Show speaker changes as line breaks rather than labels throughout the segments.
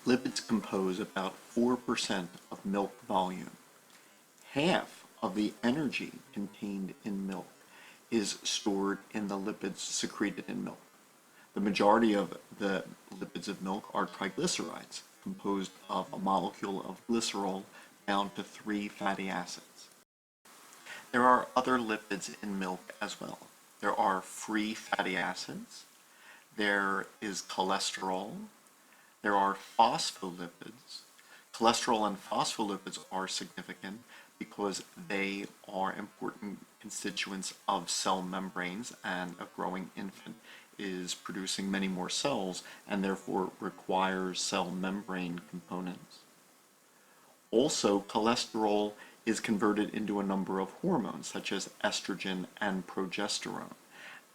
Lipids compose about 4% of milk volume. Half of the energy contained in milk is stored in the lipids secreted in milk. The majority of the lipids of milk are triglycerides, composed of a molecule of glycerol bound to 3 fatty acids. There are other lipids in milk as well. There are free fatty acids, there is cholesterol, there are phospholipids. Cholesterol and phospholipids are significant because they are important constituents of cell membranes, and a growing infant is producing many more cells and therefore requires cell membrane components. Also, cholesterol is converted into a number of hormones such as estrogen and progesterone.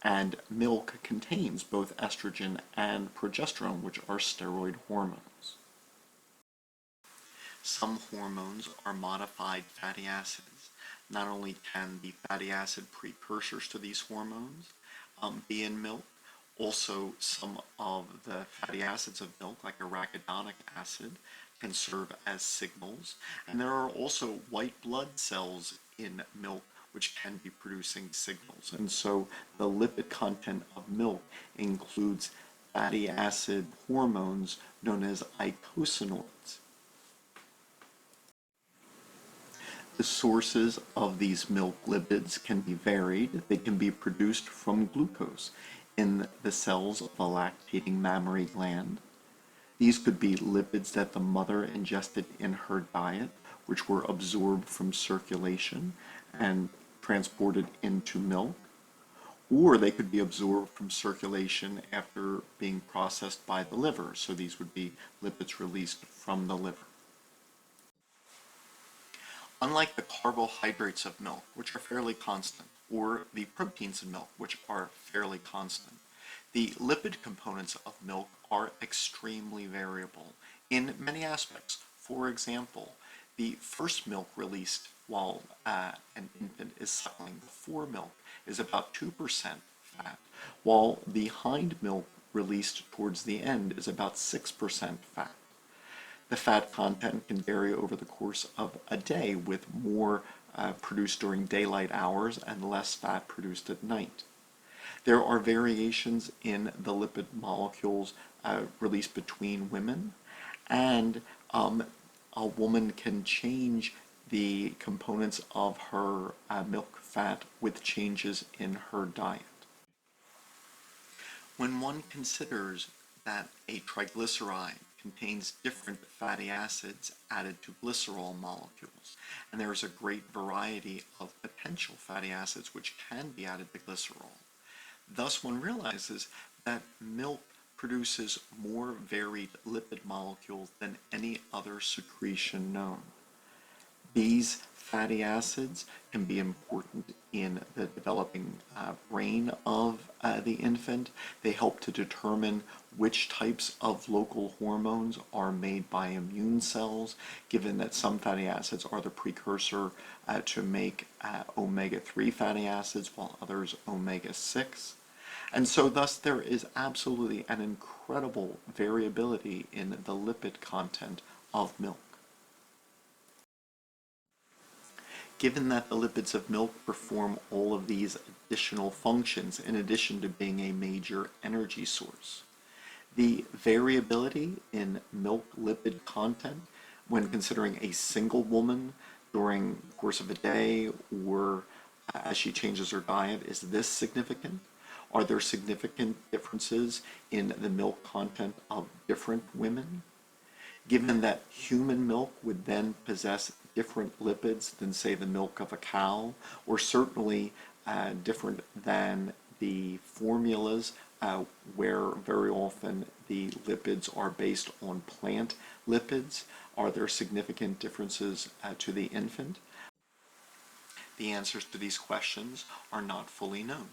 And milk contains both estrogen and progesterone, which are steroid hormones. Some hormones are modified fatty acids. Not only can the fatty acid precursors to these hormones be in milk, also some of the fatty acids of milk, like arachidonic acid, can serve as signals. And there are also white blood cells in milk which can be producing signals. And so the lipid content of milk includes fatty acid hormones known as eicosanoids. The sources of these milk lipids can be varied. They can be produced from glucose in the cells of the lactating mammary gland. These could be lipids that the mother ingested in her diet, which were absorbed from circulation and transported into milk, or they could be absorbed from circulation after being processed by the liver. So these would be lipids released from the liver. Unlike the carbohydrates of milk, which are fairly constant, or the proteins in milk, which are fairly constant, the lipid components of milk are extremely variable in many aspects. For example, the first milk released while an infant is suckling before milk is about 2% fat, while the hind milk released towards the end is about 6% fat. The fat content can vary over the course of a day, with more produced during daylight hours and less fat produced at night. There are variations in the lipid molecules released between women, and a woman can change the components of her milk fat with changes in her diet. When one considers that a triglyceride contains different fatty acids added to glycerol molecules, and there is a great variety of potential fatty acids which can be added to glycerol. Thus, one realizes that milk produces more varied lipid molecules than any other secretion known. These fatty acids can be important in the developing brain of the infant. They help to determine which types of local hormones are made by immune cells, given that some fatty acids are the precursor to make omega-3 fatty acids, while others omega-6. And so thus there is absolutely an incredible variability in the lipid content of milk. Given that the lipids of milk perform all of these additional functions in addition to being a major energy source, the variability in milk lipid content when considering a single woman during the course of a day or as she changes her diet, is this significant? Are there significant differences in the milk content of different women? Given that human milk would then possess different lipids than, say, the milk of a cow, or certainly different than the formulas where very often the lipids are based on plant lipids, are there significant differences to the infant? The answers to these questions are not fully known.